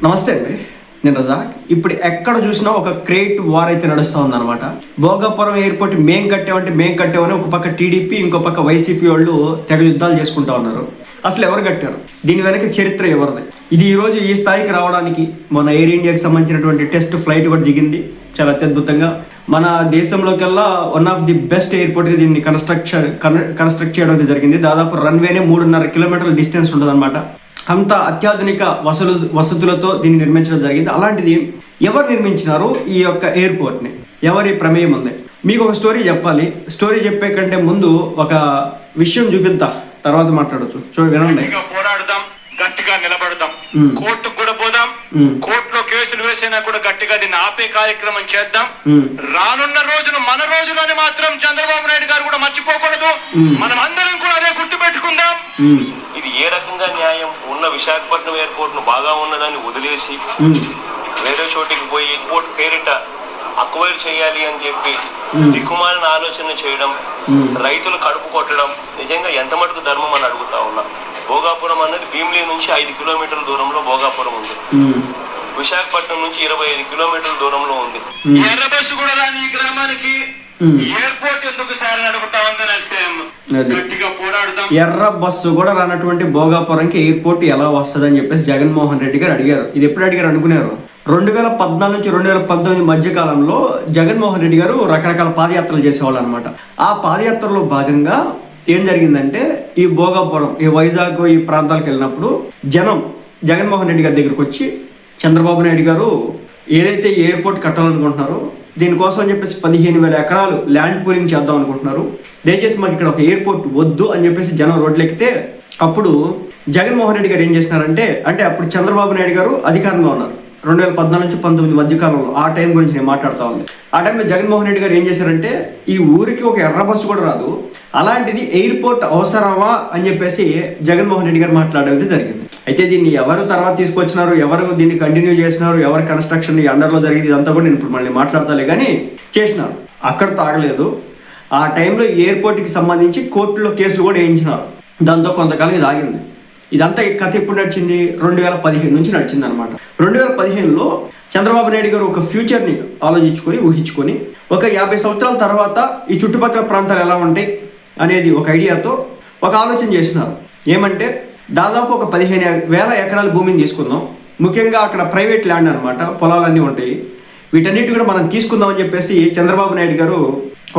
నమస్తే అండి, నేను రజాక్. ఇప్పుడు ఎక్కడ చూసినా ఒక క్రేట్ వార్ అయితే నడుస్తూ ఉందన్నమాట. భోగాపురం ఎయిర్పోర్ట్ మేం కట్టామని ఒక పక్క టీడీపీ, ఇంకో పక్క వైసీపీ వాళ్ళు తెగ యుద్ధాలు చేసుకుంటా ఉన్నారు. అసలు ఎవరు కట్టారు, దీని వెనక చరిత్ర ఎవరిది? ఇది ఈరోజు ఈ స్థాయికి రావడానికి మన ఎయిర్ ఇండియాకి సంబంధించినటువంటి టెస్ట్ ఫ్లైట్ కూడా దిగింది చాలా అత్యద్భుతంగా. మన దేశంలోకెల్లా వన్ ఆఫ్ ది బెస్ట్ ఎయిర్పోర్ట్గా దీన్ని కన్స్ట్రక్ట్ చేయడం అయితే జరిగింది. దాదాపు రన్వేనే 3.5 కిలోమీటర్ల డిస్టెన్స్ ఉంటుంది అనమాట. అంత అత్యాధునిక వసతులతో దీన్ని నిర్మించడం జరిగింది. అలాంటిది ఎవరు నిర్మించినారు ఈ యొక్క ఎయిర్పోర్ట్ని, ఎవరి ప్రమేయం ఉంది? మీకు ఒక స్టోరీ చెప్పాలి. స్టోరీ చెప్పే కంటే ముందు ఒక విషయం చూపిద్దా, తర్వాత మాట్లాడచ్చు. వినండి. పోరాడదాం, గట్టిగా నిలబడదాం, కోర్టుకు కూడా పోదాం. కోర్టులో కేసులు వేసినా కూడా గట్టిగా దీన్ని ఆపే కార్యక్రమం చేద్దాం. రానున్న రోజులు మన రోజులని మాత్రం చంద్రబాబు నాయుడు గారు కూడా మర్చిపోకూడదు. మనం అందరం కూడా అదే గుర్తు పెట్టుకుందాం. ఇది ఏ రకంగా న్యాయం? ఉన్న విశాఖపట్నం ఎయిర్పోర్ట్ ను బాగా ఉన్నదాన్ని వదిలేసి వేరే చోటికి పోయి ఎయిర్పోర్ట్ పేరిట అక్వైర్ చేయాలి అని చెప్పి దిక్కుమాలిన ఆలోచన చేయడం, రైతులు కడుపు కొట్టడం నిజంగా ఎంత మటుకు ధర్మం అని అడుగుతా ఉన్నా. భోగాపురం అన్నది భీమిలి నుంచి 5 కిలోమీటర్ల దూరంలో భోగాపురం ఉంది. విశాఖపట్నం నుంచి 25 కిలోమీటర్ల దూరంలో ఉంది. ఎర్ర బస్సు కూడా రాని ఈ గ్రామానికి ఎయిర్పోర్ట్ ఎందుకు సార్ అడుగుతా ఉందని గట్టిగా పోరాడుతాం. ఎర్ర బస్సు కూడా రానటువంటి భోగాపురంకి ఎయిర్పోర్ట్ ఎలా వస్తుంది అని చెప్పేసి జగన్మోహన్ రెడ్డి గారు అడిగారు. ఇది ఎప్పుడు అడిగారు అనుకున్నారు? 2014 నుంచి 2019 మధ్య కాలంలో జగన్మోహన్ రెడ్డి గారు రకరకాల పాదయాత్రలు చేసేవాళ్ళు అనమాట. ఆ పాదయాత్రలో భాగంగా ఏం జరిగిందంటే, ఈ భోగాపురం, ఈ వైజాగ్, ఈ ప్రాంతాలకు వెళ్ళినప్పుడు జనం జగన్మోహన్ రెడ్డి గారి దగ్గరకు వచ్చి, చంద్రబాబు నాయుడు గారు ఏదైతే ఎయిర్పోర్ట్ కట్టాలనుకుంటున్నారో దీనికోసం అని చెప్పేసి 15,000 ఎకరాలు ల్యాండ్ పూలింగ్ చేద్దాం అనుకుంటున్నారు, దయచేసి మాకు ఇక్కడ ఒక ఎయిర్పోర్ట్ వద్దు అని చెప్పేసి జనం రోడ్లెక్కితే, అప్పుడు జగన్మోహన్ రెడ్డి గారు ఏం చేసినారంటే, అప్పుడు చంద్రబాబు నాయుడు గారు అధికారంలో ఉన్నారు 2014 నుంచి 19 మధ్య కాలంలో. ఆ టైం గురించి నేను మాట్లాడుతూ ఉంది. ఆ టైంలో జగన్మోహన్ రెడ్డి గారు ఏం చేశారంటే, ఈ ఊరికి ఒక ఎర్ర బస్సు కూడా రాదు, అలాంటిది ఎయిర్పోర్ట్ అవసరమా అని చెప్పేసి జగన్మోహన్ రెడ్డి గారు మాట్లాడేది జరిగింది. అయితే దీన్ని ఎవరు తర్వాత తీసుకొచ్చినారు, ఎవరు దీన్ని కంటిన్యూ చేసినారు, ఎవరు కన్స్ట్రక్షన్ ఈ అండర్లో జరిగింది, ఇదంతా కూడా నేను ఇప్పుడు మళ్ళీ మాట్లాడతాలే కానీ చేసినారు. అక్కడ తాగలేదు. ఆ టైంలో ఎయిర్పోర్ట్కి సంబంధించి కోర్టులో కేసులు కూడా వేయించినారు. దాంతో కొంతకాలం ఇది ఆగింది. ఇదంతా కథ ఎప్పుడు నడిచింది? 2015 నుంచి నడిచింది అనమాట. 2015లో చంద్రబాబు నాయుడు గారు ఒక ఫ్యూచర్ని ఊహించుకొని ఒక 50 సంవత్సరాల తర్వాత ఈ చుట్టుపక్కల ప్రాంతాలు ఎలా ఉంటాయి అనేది ఒక ఐడియాతో ఒక ఆలోచన చేసినారు. ఏమంటే, దాదాపు ఒక 15,000 ఎకరాల భూమిని తీసుకుందాం. ముఖ్యంగా అక్కడ ప్రైవేట్ ల్యాండ్ అనమాట, పొలాలన్నీ ఉంటాయి. వీటన్నిటి కూడా మనం తీసుకుందాం అని చెప్పేసి చంద్రబాబు నాయుడు గారు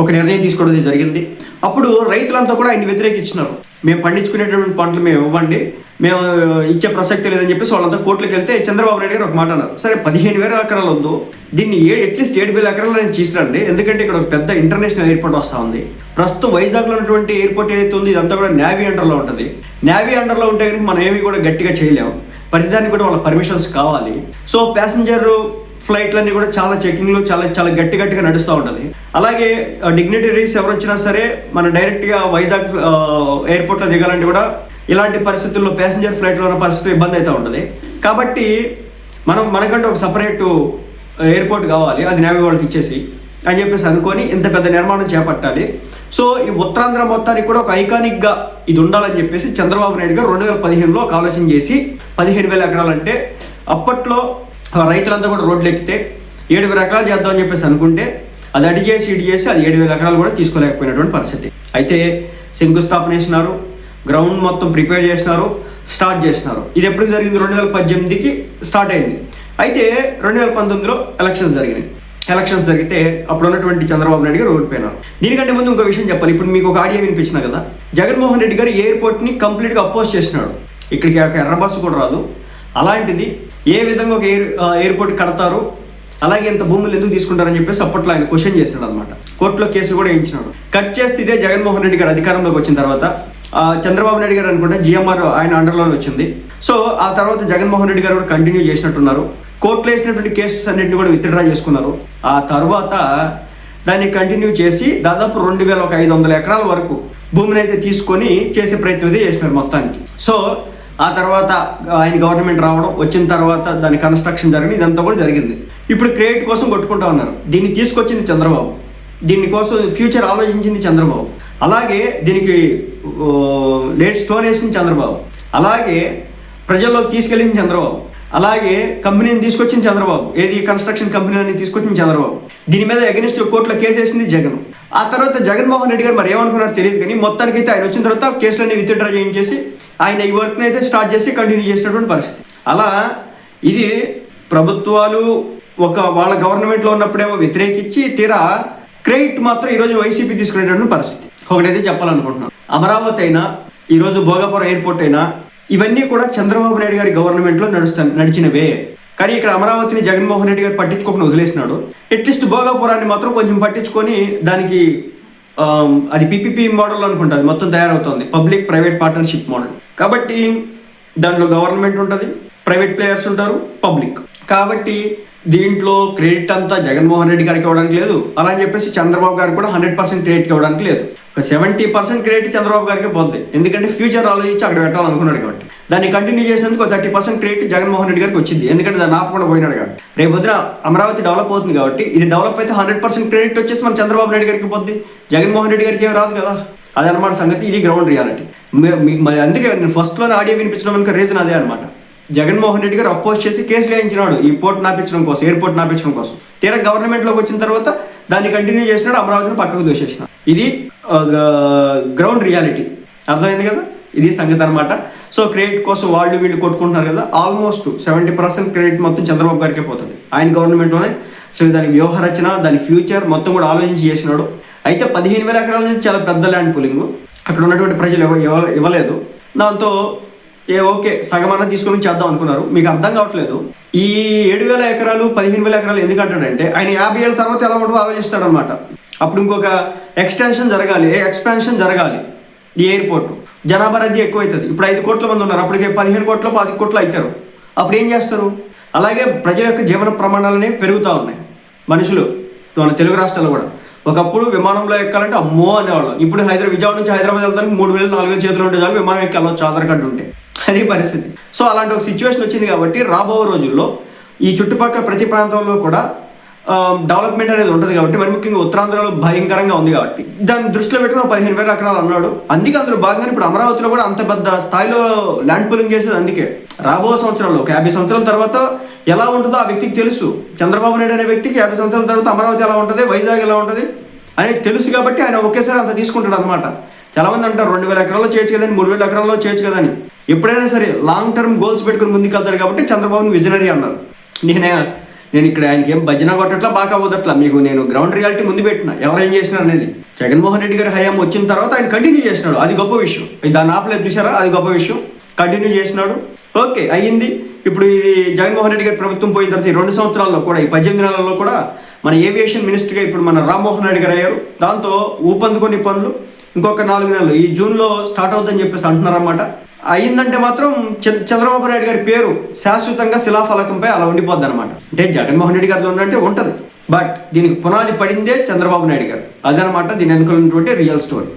ఒక నిర్ణయం తీసుకోవడం జరిగింది. అప్పుడు రైతులంతా కూడా ఆయన వ్యతిరేకించినారు. మేము పండించుకునేటువంటి పంటలు మేము ఇవ్వండి, మేము ఇచ్చే ప్రసక్తి లేదని చెప్పేసి వాళ్ళంతా కోర్టులకు వెళ్తే చంద్రబాబు నాయుడు గారు ఒక మాట అన్నారు, సరే 15,000 ఎకరాలు వద్దు, దీన్ని అట్లీస్ట్ 7,000 ఎకరాలు నేను తీసుకురండి, ఎందుకంటే ఇక్కడ ఒక పెద్ద ఇంటర్నేషనల్ ఎయిర్పోర్ట్ వస్తూ ఉంది. ప్రస్తుతం వైజాగ్లో ఉన్నటువంటి ఎయిర్పోర్ట్ ఏదైతే ఉంది ఇదంతా కూడా నేవీ అండర్లో ఉంటుంది. నేవీ అండర్లో ఉంటే కనుక మనం ఏమి కూడా గట్టిగా చేయలేము, ప్రతిదానికి కూడా వాళ్ళ పర్మిషన్స్ కావాలి. సో ప్యాసింజర్ ఫ్లైట్లన్నీ కూడా చాలా చెకింగ్లు చాలా గట్టిగా నడుస్తూ ఉంటుంది. అలాగే డిగ్నిటరీస్ ఎవరు వచ్చినా సరే మన డైరెక్ట్గా వైజాగ్ ఎయిర్పోర్ట్లో దిగాలంటే కూడా ఇలాంటి పరిస్థితుల్లో ప్యాసింజర్ ఫ్లైట్లో ఉన్న పరిస్థితుల్లో ఇబ్బంది అయితే ఉంటుంది. కాబట్టి మనకంటే ఒక సపరేట్ ఎయిర్పోర్ట్ కావాలి, అది నేవీ వాళ్ళకి ఇచ్చేసి అని చెప్పేసి అనుకొని ఇంత పెద్ద నిర్మాణం చేపట్టాలి. సో ఈ ఉత్తరాంధ్ర మొత్తానికి కూడా ఒక ఐకానిక్గా ఇది ఉండాలని చెప్పేసి చంద్రబాబు నాయుడు గారు 2015లో ఒక ఆలోచన చేసి 15,000 ఎకరాలు అంటే అప్పట్లో రైతులంతా కూడా రోడ్లు ఎక్కితే 7,000 ఎకరాలు చేద్దామని చెప్పేసి అనుకుంటే అది ఇటు చేసి అది 7,000 ఎకరాలు కూడా తీసుకోలేకపోయినటువంటి పరిస్థితి. అయితే శంకుస్థాపన చేసినారు, గ్రౌండ్ మొత్తం ప్రిపేర్ చేసినారు, స్టార్ట్ చేసినారు. ఇది ఎప్పటికి జరిగింది? 2018కి స్టార్ట్ అయింది. అయితే 2019లో ఎలక్షన్స్ జరిగితే అప్పుడు ఉన్నటువంటి చంద్రబాబు నాయుడు గారు ఓడిపోయినారు. దీనికంటే ముందు ఇంకో విషయం చెప్పాలి. ఇప్పుడు మీకు ఒక ఆడియో వినిపించిన కదా, జగన్మోహన్ రెడ్డి గారు ఎయిర్పోర్ట్ని కంప్లీట్గా అపోజ్ చేసినాడు. ఇక్కడికి ఒక ఎర్ర బస్సు కూడా రాదు, అలాంటిది ఏ విధంగా ఒక ఎయిర్పోర్ట్ కడతారు, అలాగే ఇంత భూములు ఎందుకు తీసుకుంటారని చెప్పేసి అప్పట్లో ఆయన క్వశ్చన్ చేశాడు అనమాట. కోర్టులో కేసు కూడా వేయించినాడు. కట్ చేస్తే ఇదే జగన్మోహన్ రెడ్డి గారు అధికారంలోకి వచ్చిన తర్వాత చంద్రబాబు నాయుడు గారు అనుకుంటే జిఎంఆర్ ఆయన అండర్లోనే వచ్చింది. సో ఆ తర్వాత జగన్మోహన్ రెడ్డి గారు కూడా కంటిన్యూ చేసినట్టున్నారు. కోర్టులో వేసినటువంటి కేసెస్ అన్నింటినీ కూడా విత్డ్రా చేసుకున్నారు. ఆ తర్వాత దాన్ని కంటిన్యూ చేసి దాదాపు 2,500 ఎకరాల వరకు భూమిని అయితే తీసుకొని చేసే ప్రయత్నం అయితే చేసినారు మొత్తానికి. సో ఆ తర్వాత ఆయన గవర్నమెంట్ రావడం, వచ్చిన తర్వాత దాని కన్స్ట్రక్షన్ జరిగింది, ఇదంతా కూడా జరిగింది. ఇప్పుడు క్రెడిట్ కోసం కొట్టుకుంటా ఉన్నారు. దీన్ని తీసుకొచ్చింది చంద్రబాబు, దీనికోసం ఫ్యూచర్ ఆలోచించింది చంద్రబాబు, అలాగే దీనికి లేట్ స్టోన్ వేసింది చంద్రబాబు, అలాగే ప్రజల్లోకి తీసుకెళ్ళింది చంద్రబాబు. అలాగే కంపెనీని తీసుకొచ్చింది చంద్రబాబు, ఏది కన్స్ట్రక్షన్ కంపెనీని తీసుకొచ్చింది చంద్రబాబు. దీని మీద అగెనిస్ట్ కోర్టులో కేసు వేసింది జగన్. ఆ తర్వాత జగన్మోహన్ రెడ్డి గారు మరి ఏమనుకున్నారో తెలియదు, కానీ మొత్తానికి అయితే ఆయన వచ్చిన తర్వాత కేసులన్నీ విత్డ్రా చేయించేసి ఆయన ఈ వర్క్ని అయితే స్టార్ట్ చేసి కంటిన్యూ చేసినటువంటి పరిస్థితి. అలా ఇది ప్రభుత్వాలు వాళ్ళ గవర్నమెంట్లో ఉన్నప్పుడేమో వ్యతిరేకించి తీరా క్రెడిట్ మాత్రం ఈరోజు వైసీపీ తీసుకునేటువంటి పరిస్థితి. ఒకటైతే చెప్పాలనుకుంటున్నాను, అమరావతి అయినా ఈరోజు భోగాపురం ఎయిర్పోర్ట్ అయినా ఇవన్నీ కూడా చంద్రబాబు నాయుడు గారి గవర్నమెంట్లో నడిచినవే. కానీ ఇక్కడ అమరావతిని జగన్మోహన్ రెడ్డి గారు పట్టించుకోకుండా వదిలేసినాడు. అట్లీస్ట్ భోగాపురాన్ని మాత్రం కొంచెం పట్టించుకొని దానికి అది పిపిపి మోడల్ అనుకుంటుంది, మొత్తం తయారవుతుంది, పబ్లిక్ ప్రైవేట్ పార్ట్నర్షిప్ మోడల్. కాబట్టి దాంట్లో గవర్నమెంట్ ఉంటుంది, ప్రైవేట్ ప్లేయర్స్ ఉంటారు, పబ్లిక్. కాబట్టి దీంట్లో క్రెడిట్ అంతా జగన్మోహన్ రెడ్డి గారికి ఇవ్వడానికి లేదు, అలా అని చెప్పేసి చంద్రబాబు గారికి కూడా 100% క్రెడిట్ ఇవ్వడానికి లేదు. ఒక 70% క్రెడిట్ చంద్రబాబు గారికి పోతుంది, ఎందుకంటే ఫ్యూచర్ ఆలోచించి అక్కడ పెట్టాలనుకున్నాడు కాబట్టి. దాన్ని కంటిన్యూ చేసినందుకు 30% క్రెడిట్ జగన్మోహన్ రెడ్డి గారికి వచ్చింది, ఎందుకంటే దాన్ని ఆపకుండా పోయినాడు కాబట్టి. రేపు పొద్దున అమరావతి డెవలప్ అవుతుంది కాబట్టి ఇది డెవలప్ అయితే 100% క్రెడిట్ వచ్చేసి మన చంద్రబాబు నాయుడు గారికి పోద్ది, జగన్మోహన్ రెడ్డి గారికి ఏం రాదు కదా. అదనమాట సంగతి, ఇది గ్రౌండ్ రియాలిటీ. మీకు అందుకే నేను ఫస్ట్లోనే ఆడియో వినిపించడం వెనుక రీజన్ అదే అనమాట. జగన్మోహన్ రెడ్డి గారు అపోజ్ చేసి కేసులు వేయించినాడు ఈ పోర్ట్ నాపించడం కోసం, ఎయిర్పోర్ట్ నాపించడం కోసం. తీరా గవర్నమెంట్లోకి వచ్చిన తర్వాత దాన్ని కంటిన్యూ చేసినాడు, అమరావతిని పక్కకు దోసేసిన. ఇది గ్రౌండ్ రియాలిటీ, అర్థమైంది కదా, ఇది సంగతి అనమాట. సో క్రెడిట్ కోసం వాళ్ళు వీళ్ళు కొట్టుకుంటున్నారు కదా, ఆల్మోస్ట్ 70% క్రెడిట్ మొత్తం చంద్రబాబు గారికే పోతుంది ఆయన గవర్నమెంట్లోనే. సో దాని వ్యూహరచన, దాని ఫ్యూచర్ మొత్తం కూడా ఆలోచించి చేసినాడు. అయితే 15,000 ఎకరాల నుంచి చాలా పెద్ద ల్యాండ్ పూలింగ్, అక్కడ ఉన్నటువంటి ప్రజలు ఇవ్వలేదు. దాంతో ఓకే సగమన్నా తీసుకొని చేద్దాం అనుకున్నారు. మీకు అర్థం కావట్లేదు, ఈ 7,000 ఎకరాలు 15,000 ఎకరాలు ఎందుకు అంటాడంటే ఆయన 50 ఏళ్ళ తర్వాత ఎలా ఉంటుందో ఆలోచిస్తాడు అనమాట. అప్పుడు ఇంకొక ఎక్స్టెన్షన్ జరగాలి, ఎక్స్పాన్షన్ జరగాలి, ఈ ఎయిర్పోర్ట్ జనాభా రద్దీ ఎక్కువవుతుంది. ఇప్పుడు 5 కోట్ల మంది ఉన్నారు, అప్పటికే 15 కోట్లు 10 కోట్లు అవుతారు. అప్పుడు ఏం చేస్తారు? అలాగే ప్రజల యొక్క జీవన ప్రమాణాలనే పెరుగుతూ ఉన్నాయి. మనుషులు మన తెలుగు రాష్ట్రాల్లో కూడా ఒకప్పుడు విమానంలో ఎక్కాలంటే అమ్మో అనేవాళ్ళు, ఇప్పుడు విజయవాడ నుంచి హైదరాబాద్ వెళ్తానికి 3,000 4,000 చేతులు ఉంటే చాలు విమానం ఎక్కాలొచ్చు, ఆధార్ కార్డు ఉంటే. అది పరిస్థితి. సో అలాంటి ఒక సిచ్యువేషన్ వచ్చింది కాబట్టి రాబో రోజుల్లో ఈ చుట్టుపక్కల ప్రతి ప్రాంతంలో కూడా డెవలప్మెంట్ అనేది ఉంటుంది కాబట్టి, మరి ముఖ్యంగా ఉత్తరాంధ్రలో భయంకరంగా ఉంది కాబట్టి దాన్ని దృష్టిలో పెట్టుకుని 15,000 ఎకరాలు అన్నాడు. అందుకే అందులో భాగంగా ఇప్పుడు అమరావతిలో కూడా అంత పెద్ద స్థాయిలో ల్యాండ్ పూలింగ్ చేసేది. అందుకే రాబో సంవత్సరాల్లో ఒక 50 సంవత్సరాల తర్వాత ఎలా ఉంటుందో ఆ వ్యక్తికి తెలుసు. చంద్రబాబు నాయుడు అనే వ్యక్తికి 50 సంవత్సరాల తర్వాత అమరావతి ఎలా ఉంటుంది, వైజాగ్ ఎలా ఉంటుంది అనేది తెలుసు కాబట్టి ఆయన ఒకేసారి అంత తీసుకుంటాడు అనమాట. చాలామంది అంటారు 2,000 ఎకరాల్లో చేయొచ్చు కదని, 3,000 ఎకరాల్లో చేయొచ్చు కదని. ఎప్పుడైనా సరే లాంగ్ టర్మ్ గోల్స్ పెట్టుకుని ముందుకు వెళ్తారు కాబట్టి చంద్రబాబుని విజనరీ అన్నారు. నేను ఇక్కడ ఆయనకి ఏం భజన కొట్టట్లా, బాగా పోదట్లా, మీకు నేను గ్రౌండ్ రియాలిటీ ముందు పెట్టిన ఎవరేం చేసినారు అనేది. జగన్మోహన్ రెడ్డి గారి హయాం వచ్చిన తర్వాత ఆయన కంటిన్యూ చేసినాడు, అది గొప్ప విషయం. దాన్ని ఆపలేదు చూసారా, అది గొప్ప విషయం. కంటిన్యూ చేసినాడు, ఓకే అయ్యింది. ఇప్పుడు ఈ జగన్మోహన్ రెడ్డి గారి ప్రభుత్వం పోయిన తర్వాత ఈ 2 సంవత్సరాల్లో కూడా, ఈ 18 నెలల్లో కూడా మన ఏవియేషన్ మినిస్టర్గా ఇప్పుడు మన రామ్మోహన్ రెడ్డి గారు అయ్యారు. దాంతో ఊపందుకొని పనులు ఇంకొక 4 నెలలు ఈ జూన్లో స్టార్ట్ అవుతుందని చెప్పేసి అంటున్నారన్నమాట. అయ్యిందంటే మాత్రం చంద్రబాబు నాయుడు గారి పేరు శాశ్వతంగా శిలాఫలకంపై అలా ఉండిపోద్ది అనమాట. అంటే జగన్మోహన్ రెడ్డి గారితో ఉందంటే ఉంటుంది, బట్ దీనికి పునాది పడిందే చంద్రబాబు నాయుడు గారు. అదనమాట దీని వెనుకలున్నటువంటి రియల్ స్టోరీ.